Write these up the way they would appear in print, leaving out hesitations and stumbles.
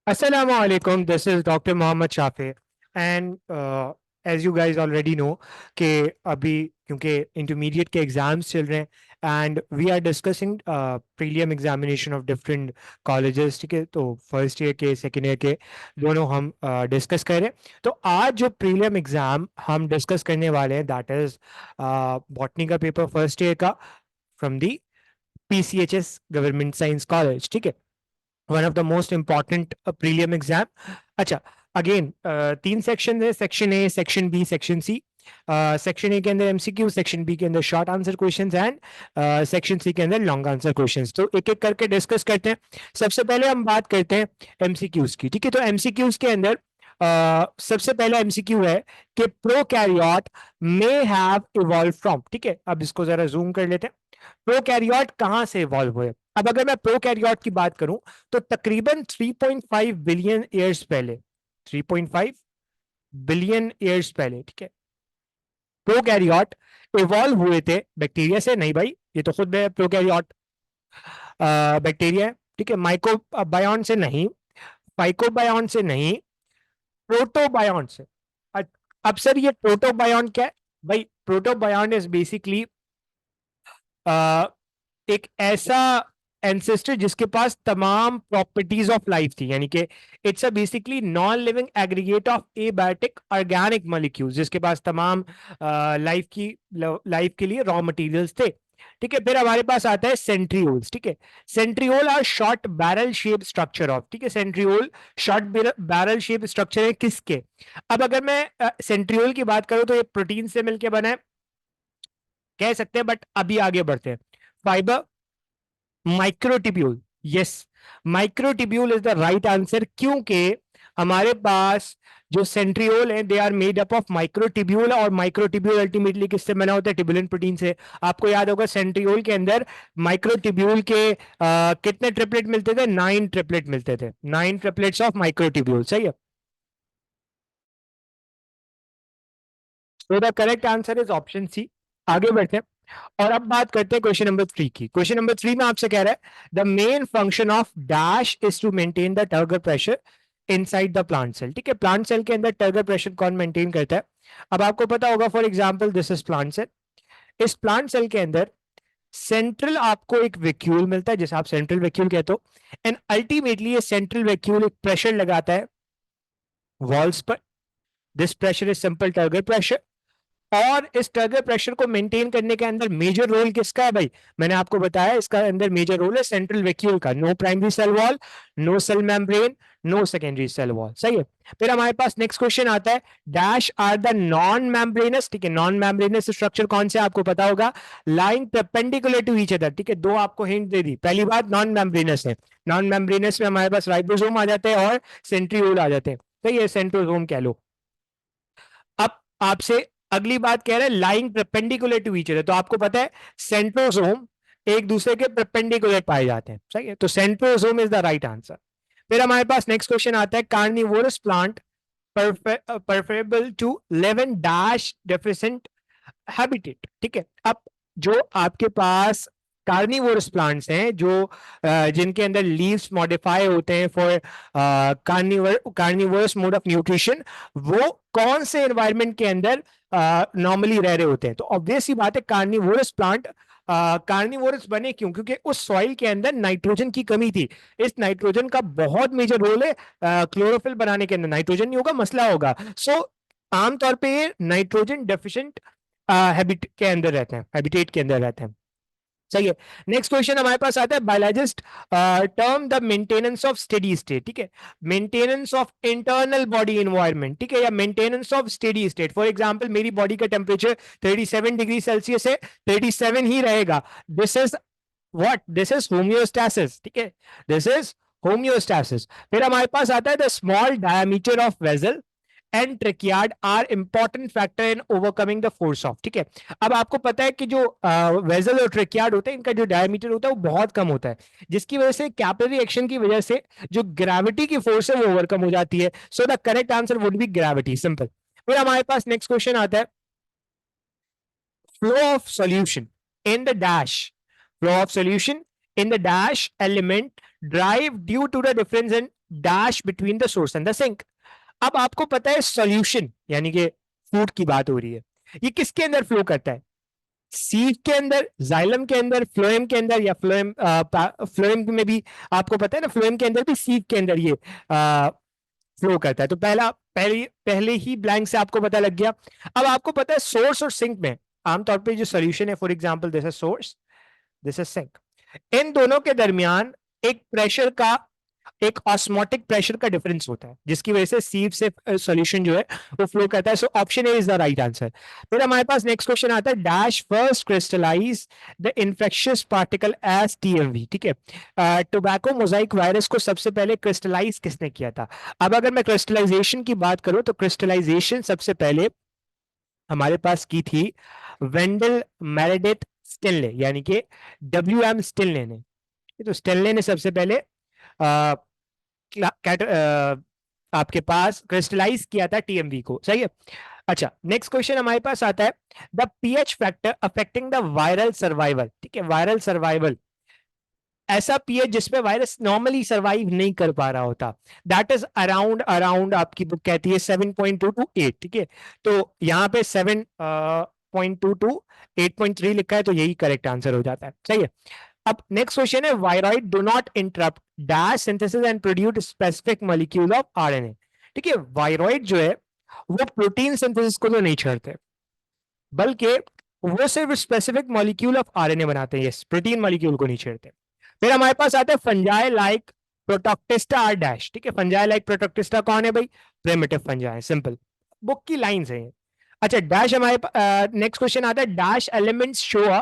Assalamu alaikum. This is Dr. Mohammed Shafi, and as you guys already know कि अभी क्योंकि intermediate के exams चल रहे हैं and we are discussing prelim examination of different colleges. ठीक है, तो first year के second year के दोनों हम discuss कर रहे हैं. तो आज जो prelim exam हम discuss करने वाले हैं that is botany का paper first year का from the PCHS Government Science College. ठीक है, one of the most important prelim exam. अच्छा, अगेन तीन सेक्शन है, section A, section B, section C. Section A के अंदर एमसीक्यू, सेक्शन बी के अंदर short answer questions and section C के अंदर लॉन्ग आंसर क्वेश्चंस. तो एक एक करके डिस्कस करते हैं. सबसे पहले हम बात करते हैं एमसीक्यूज की. ठीक है, तो एमसीक्यूज के अंदर सबसे पहला एमसीक्यू है कि prokaryote may have evolve from. ठीक है, अब इसको जरा जूम कर लेते हैं. प्रोकैरियोट कहां से इवॉल्व हुए? अब अगर मैं प्रोकैरियोट की बात करूं तो तकरीबन 3.5 बिलियन ईयर्स पहले, 3.5 बिलियन ईयर्स पहले, ठीक है, प्रोकैरियोट इवॉल्व हुए थे. बैक्टीरिया से नहीं भाई, ये तो खुद प्रोकैरियोट बैक्टीरिया है. ठीक है, माइक्रोबायोन से नहीं, फाइकोबायोन से नहीं, प्रोटोबायोन से. अब सर ये प्रोटोबायोन क्या है भाई? प्रोटोबायोन इज बेसिकली एक ऐसा एंसेस्टर जिसके पास तमाम प्रॉपर्टीज ऑफ लाइफ थी, यानी कि it's a basically non living aggregate of abiotic organic molecules, जिसके पास तमाम लाइफ के लिए रॉ मटेरियल्स थे. ठीक है, फिर हमारे पास आता है सेंट्रियोल्स. ठीक है, centriole are short barrel shape structure of. ठीक है, centriole short barrel shape structure है किसके? अब अगर मैं सेंट्रियोल की बात करूं तो ये प्रोटीन से मिलकर बना है कह सकते हैं, बट अभी आगे बढ़ते हैं. Fibre, microtubule, yes, microtubule is the right answer, क्योंकि हमारे पास जो सेंट्रियोल है they are made up of microtubule, और माइक्रोटिब्यूल अल्टीमेटली किससे बना होता है? ट्यूबुलेंट प्रोटीन से. आपको याद होगा सेंट्रियोल के अंदर माइक्रोटिब्यूल के कितने ट्रिपलेट मिलते थे? 9 ट्रिपलेट मिलते थे, 9 ट्रिपलेट्स ऑफ माइक्रोटिब्यूल. सही है, तो the correct answer is option C. आगे बढ़ते हैं और अब बात करते हैं क्वेश्चन नंबर 3 की. क्वेश्चन नंबर 3 में आपसे कह रहा है the main function of dash is to maintain the turgor pressure inside the plant cell. ठीक है, प्लांट सेल के अंदर टर्गर प्रेशर कौन मेंटेन करता है? अब आपको पता होगा, for example this is plant cell. इस प्लांट सेल के अंदर सेंट्रल आपको एक वैक्यूल मिलता है जिसे आप सेंट्रल वैक्यूल कहते हो, एंड अल्टीमेटली ये सेंट्रल वैक्यूल एक प्रेशर लगाता है वॉल्स पर. This pressure is simple turgor pressure, और इस टर्गर प्रेशर को मेंटेन करने के अंदर मेजर रोल किसका है भाई? मैंने आपको बताया इसका अंदर मेजर रोल है सेंट्रल वैक्यूल का. No primary cell wall, no cell membrane, no secondary cell wall. सही है. फिर हमारे पास नेक्स्ट क्वेश्चन आता है dash are the non membranous. ठीक है, नॉन मेम्ब्रेनस स्ट्रक्चर कौन से आपको पता होगा? Lying perpendicular to each other. ठीक है, दो आपको हिंट दे दी. पहली बात नॉन मेम्ब्रेनस है. नॉन मेम्ब्रेनस में हमारे पास राइबोसोम आ जाते हैं और सेंट्रियोल आ जाते हैं. सही है, सेंट्रोसोम कह लो. अब आपसे अगली बात कह रहे हैं lying perpendicular to each other, तो आपको पता है सेंट्रोसोम एक दूसरे के परपेंडिकुलर पाए जाते हैं. सही है, तो centrosome is the right answer. फिर हमारे पास नेक्स्ट क्वेश्चन आता है carnivorous plant preferable to live in dash deficient habitat. ठीक है, अब जो आपके पास कार्निवोरस प्लांट्स हैं जो जिनके अंदर लीव्स मॉडिफाई होते हैं for carnivorous mode of nutrition, वो कौन से एनवायरनमेंट के अंदर नॉर्मली रह रहे होते हैं? तो ऑब्वियस ही बात है कार्निवोरस प्लांट कार्निवोरस बने क्यों? क्योंकि उस सॉइल के अंदर नाइट्रोजन की कमी थी. इस नाइट्रोजन का बहुत मेजर रोल है क्लोरोफिल बनाने के अंदर. नाइट्रोजन नहीं होगा मसला होगा. सो आमतौर पे ये नाइट्रोजन डेफिशिएंट हैबिट के अंदर रहते हैं, हैबिटेट के अंदर रहते हैं. सही है. नेक्स्ट क्वेश्चन हमारे पास आता है biologist term the maintenance of steady state. ठीक है, maintenance of internal body environment. ठीक है, या maintenance of steady state. For example मेरी बॉडी का टेम्परेचर 37 डिग्री सेल्सियस है, 37 ही रहेगा. This is what? This is homeostasis. ठीक है, दिस इज होम्योस्टैसिस. फिर हमारे पास आता है the small diameter of vessel and tracheid are important factor in overcoming the force of. ठीक है, अब आपको पता है कि जो वेजल और ट्रेकियार्ड होते हैं इनका जो डायमीटर होता है वो बहुत कम होता है, जिसकी वजह से कैपिलरी एक्शन की वजह से जो ग्रेविटी की फोर्स है वो ओवरकम हो जाती है. So the correct answer would be gravity. Simple. फिर हमारे पास नेक्स्ट क्वेश्चन आता है flow of solution in the dash. Flow of solution in the dash element drive due to the difference in dash between the source and the sink. अब आपको पता है solution यानी कि फूड की बात हो रही है, ये किसके अंदर फ्लो करता है? सीव के अंदर, जाइलम के अंदर, फ्लोएम के अंदर, या फ्लोएम में भी आपको पता है ना, फ्लोएम के अंदर भी सीव के अंदर ये फ्लो करता है। तो पहले ही ब्लैंक से आपको पता लग गया। अब आपको पता है सोर्स और सिंक में आमतौर पे जो सोल्यूशन है, for example this is source, this is sink, इन दोनों के दरमियान एक प्रेशर का, एक ऑस्मोटिक प्रेशर का डिफरेंस होता है, जिसकी वजह से सीव से सॉल्यूशन जो है वो फ्लो करता है। So option A is the right answer. फिर हमारे पास नेक्स्ट क्वेश्चन आता है, dash first crystallize the infectious particle as TMV. ठीक है, टोबैको मोजाइक वायरस को सबसे पहले क्रिस्टलाइज किसने किया था? अब अगर मैं क्रिस्टलाइजेशन की बात करूं तो क्रिस्टलाइजेशन सबसे पहले हमारे पास की थी वेंडल मेरेडिथ स्टिनले, यानी कि WM स्टिनले ने। तो स्टिनले ने सबसे पहले आ, आपके पास क्रिस्टलाइज किया था टीएमवी को, सही है। अच्छा, नेक्स्ट क्वेश्चन हमारे पास आता है, the pH factor affecting the viral survival. ठीक है, वायरल सर्वाइवल, ऐसा पीएच जिसमें वायरस नॉर्मली सर्वाइव नहीं कर पा रहा होता, दैट इज अराउंड अराउंड आपकी बुक कहती है 7.2 to 8। ठीक है, तो यहाँ पे 7.2 to 8.3 लिखा है, तो यही करेक्ट आंसर हो जाता है, सही है। अब नेक्स्ट क्वेश्चन है, viroid do not interrupt dash synthesis and produce specific molecule of RNA. ठीक है, वायरॉइड जो है वो प्रोटीन सिंथेसिस को तो नहीं छोड़ते, बल्कि वो सिर्फ स्पेसिफिक मॉलिक्यूल ऑफ आरएनए बनाते हैं, यस, प्रोटीन मॉलिक्यूल को नहीं छेड़ते। फिर हमारे पास आता है fungi like protoctista are dash. ठीक है, फंजाई लाइक प्रोटोक्टिस्टा कौन है भाई? प्रिमिटिव फंजाई, सिंपल, बुक की लाइंस है ये। अच्छा, डैश हमारे नेक्स्ट क्वेश्चन आता है, dash elements show a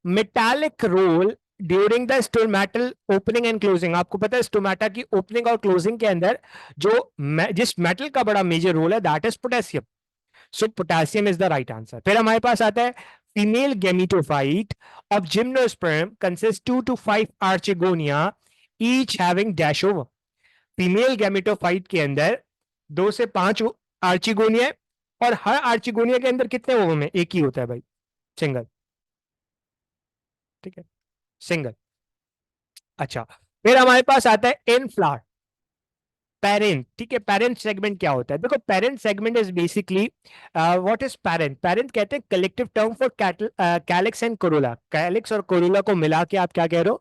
metallic role during the stomatal opening and closing. आपको पता है स्टोमेटा की ओपनिंग और क्लोजिंग के अंदर जिस मेटल का बड़ा मेजर रोल है, that is potassium. So potassium is the right answer. फिर हमारे पास आता है, female gametophyte of gymnosperm consist 2 to 5 archegonia each having dash over. Female gametophyte के अंदर 2 से 5 आर्चिगोनिया, और हर आर्चिगोनिया के अंदर कितने ओवम है? एक ही होता है भाई, सिंगल। ठीक है, सिंगल। अच्छा, फिर हमारे पास आता है इन फ्लावर पेरेंट। ठीक है, पेरेंट सेगमेंट क्या होता है? देखो, parent segment is basically, what is parent? Parent कहते हैं collective term for calyx and Corolla. Calyx और कोरोला को मिला के आप क्या कह रहे हो?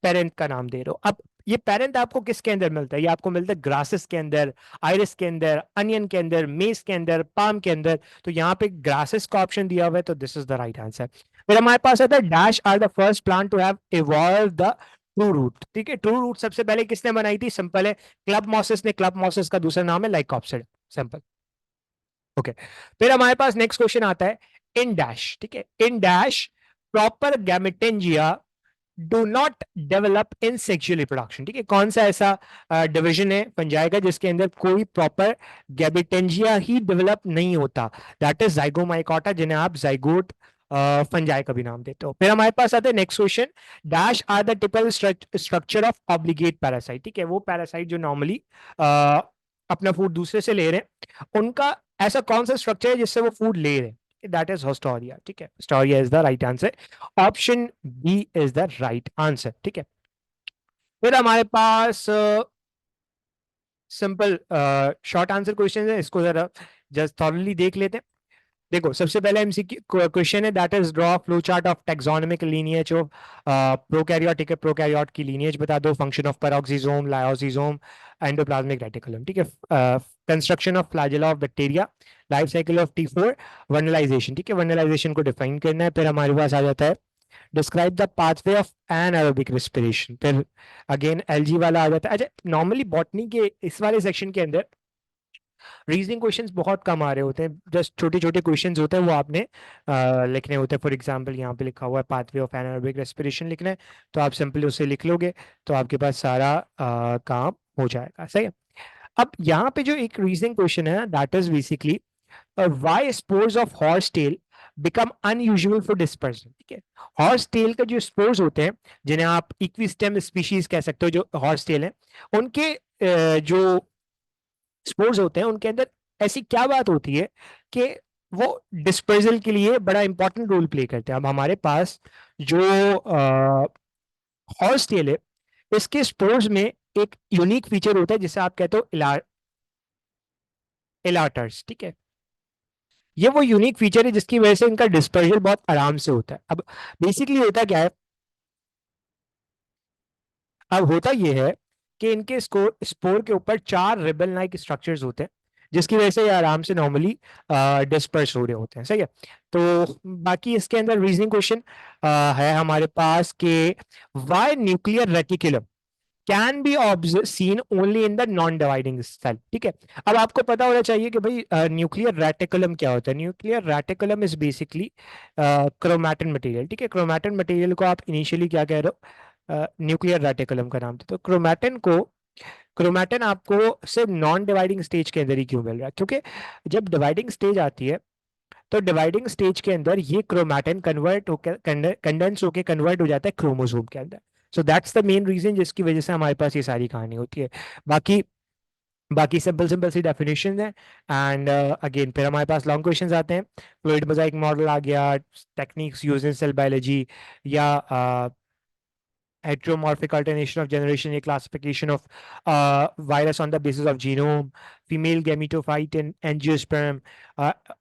पेरेंट का नाम दे रहे हो। अब ये पेरेंट आपको किसके अंदर मिलता है? ये आपको मिलता है ग्रासेस के अंदर, आइरिस के अंदर, अनियन के अंदर, मेस के अंदर, पाम के अंदर। तो यहाँ पे ग्रासेस का ऑप्शन दिया हुआ है, तो this is the right answer. फिर हमारे पास आता है, dash are the first plant to have evolve the true root. ठीक है, ट्रू रूट सबसे पहले किसने बनाई थी? सिंपल है, क्लब मॉसिस ने। क्लब मॉसिस का दूसरा नाम है लाइकॉप्सिड, सिंपल। ओके, फिर हमारे पास नेक्स्ट क्वेश्चन आता है, इन डैश। ठीक है, in dash proper gametangia do not develop in sexual reproduction. ठीक है, कौन सा ऐसा डिवीजन है फंजाई का जिसके अंदर कोई प्रॉपर गैमेटेंजिया ही डेवलप नहीं होता? दैट इज जाइगोमाइकोटा, जिन्हें आप जाइगोट फंजाई का भी नाम देते हो। फिर हमारे पास आता है next question, dash are the typical structure of obligate parasite. ठीक है, वो पैरासाइट जो नॉर्मली अपना फूड दूसरे से ले रहे हैं, उनका ऐसा कौन सा स्ट्रक्चर है जिससे वो फूड ले रहे हैं? That is haustoria. ठीक है, haustoria is the right answer. Option B is the right answer. ठीक है, फिर हमारे पास सिंपल शॉर्ट आंसर क्वेश्चन है, इसको जरा जस्ट थॉरली देख लेते हैं। देखो, सबसे पहला एमसीक्यू क्वेश्चन है, that is draw flow chart of taxonomic lineage of prokaryote. ठीक है, प्रोकैरियोट की लीनिएज बता दो, function of peroxisome, lysosome, endoplasmic reticulum. ठीक है, construction of flagella of bacteria, life cycle of T4, vernalization. ठीक है, वर्नलाइजेशन को डिफाइन करना है। फिर हमारे पास आ जाता है, describe the pathway of anaerobic respiration. फिर अगेन एलजी वाला आ जाता है। अच्छा, नॉर्मली बॉटनी के इस वाले सेक्शन के अंदर रीजनिंग क्वेश्चंस बहुत कम आ रहे होते हैं, जस्ट छोटे छोटे क्वेश्चंस होते हैं, वो आपने लिखने होते हैं। फॉर एग्जांपल यहाँ पे लिखा हुआ है पाथवे ऑफ एनारोबिक रेस्पिरेशन लिखना है, तो आप सिंपली उसे लिख लोगे, तो आपके पास सारा काम हो जाएगा, सही है। अब यहाँ पे जो एक रीजनिंग क्वेश्चन है, that is basically, why spores of horse tail become unusual for dispersion. ठीक है, हॉर्स टेल के जो स्पोर्स होते हैं, जिन्हें आप इक्विस्टेम स्पीशीज कह सकते हो, जो हॉर्स टेल है, उनके जो स्पोर्स होते हैं, उनके अंदर ऐसी क्या बात होती है कि वो डिस्पर्जल के लिए बड़ा इंपॉर्टेंट रोल प्ले करते हैं। अब हमारे पास जो हॉर्स टेल है, इसके स्पोर्स में एक यूनिक फीचर होता है जिसे आप कहते हो इलाटर्स, ठीक है। ये वो यूनिक फीचर है जिसकी वजह से इनका डिस्पर्जन बहुत आराम से होता है। अब बेसिकली होता क्या है, अब होता ये है कि इनके स्पोर के ऊपर 4 रिबन लाइक स्ट्रक्चर्स होते हैं जिसकी वजह से ये आराम से नॉर्मली डिस्पर्स हो रहे होते हैं, सही है। तो बाकी इसके अंदर रीजनिंग क्वेश्चन है हमारे पास कि why nuclear reticulum can be seen only in the non dividing cell, ठीक है। अब आपको पता होना चाहिए कि भाई न्यूक्लियर रेटिकुलम क्या होता है। Nuclear reticulum is basically chromatin material, ठीक है। क्रोमैटिन मटेरियल को आप इनिशियली क्या कह रहे हो, न्यूक्लियर रेटिकुलम का नाम था। तो क्रोमैटिन आपको सिर्फ नॉन डिवाइडिंग स्टेज के अंदर ही क्यों मिल रहा है, क्योंकि जब डिवाइडिंग स्टेज आती है तो डिवाइडिंग स्टेज के अंदर ये क्रोमैटिन कन्वर्ट होकर कंडेंस होकर कन्वर्ट हो जाता है क्रोमोसोम के अंदर। So that's the main reason जिसकी वजह से हमारे पास ये सारी कहानी होती है। बाकी बाकी सिंपल सिंपल सी डेफिनेशन है। एंड अगेन फिर हमारे पास लॉन्ग क्वेश्चंस आते हैं। फ्लूइड मोजाइक मॉडल आ गया, techniques use in cell biology, या heteromorphic alternation of generation, a classification of virus on the basis of genome, female gametophyte in angiosperm,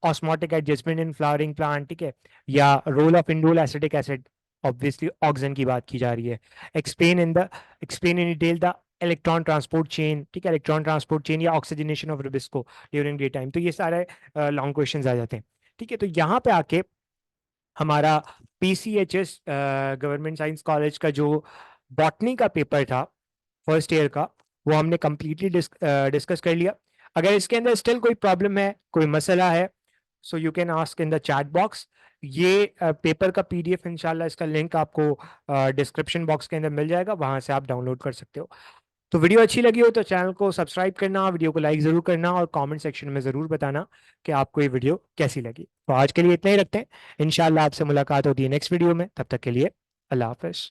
osmotic adjustment in flowering plant, ठीक है। या role of indole acetic acid, obviously oxygen की बात की जा रही है। Explain in detail the electron transport chain, ठीक है, इलेक्ट्रॉन ट्रांसपोर्ट चेन या oxygenation of rubisco during day time. तो ये सारे लॉन्ग क्वेश्चंस आ जाते हैं, ठीक है। तो यहाँ पे आके हमारा पीसीएचएस गवर्नमेंट साइंस कॉलेज का जो बॉटनी का पेपर था फर्स्ट ईयर का, वो हमने कंप्लीटली डिस्कस कर लिया। अगर इसके अंदर स्टिल कोई प्रॉब्लम है, कोई मसला है, so you can ask in the chat box. ये पेपर का पीडीएफ इंशाल्लाह, इसका लिंक आपको डिस्क्रिप्शन बॉक्स के अंदर मिल जाएगा, वहां से आप डाउनलोड कर सकते हो। तो वीडियो अच्छी लगी हो तो चैनल को सब्सक्राइब करना, वीडियो को लाइक जरूर करना, और कमेंट सेक्शन में जरूर बताना कि आपको ये वीडियो कैसी लगी। तो आज के लिए इतना ही रखते हैं, इंशाल्लाह आपसे मुलाकात होती है नेक्स्ट वीडियो में। तब तक के लिए अल्लाह हाफिज।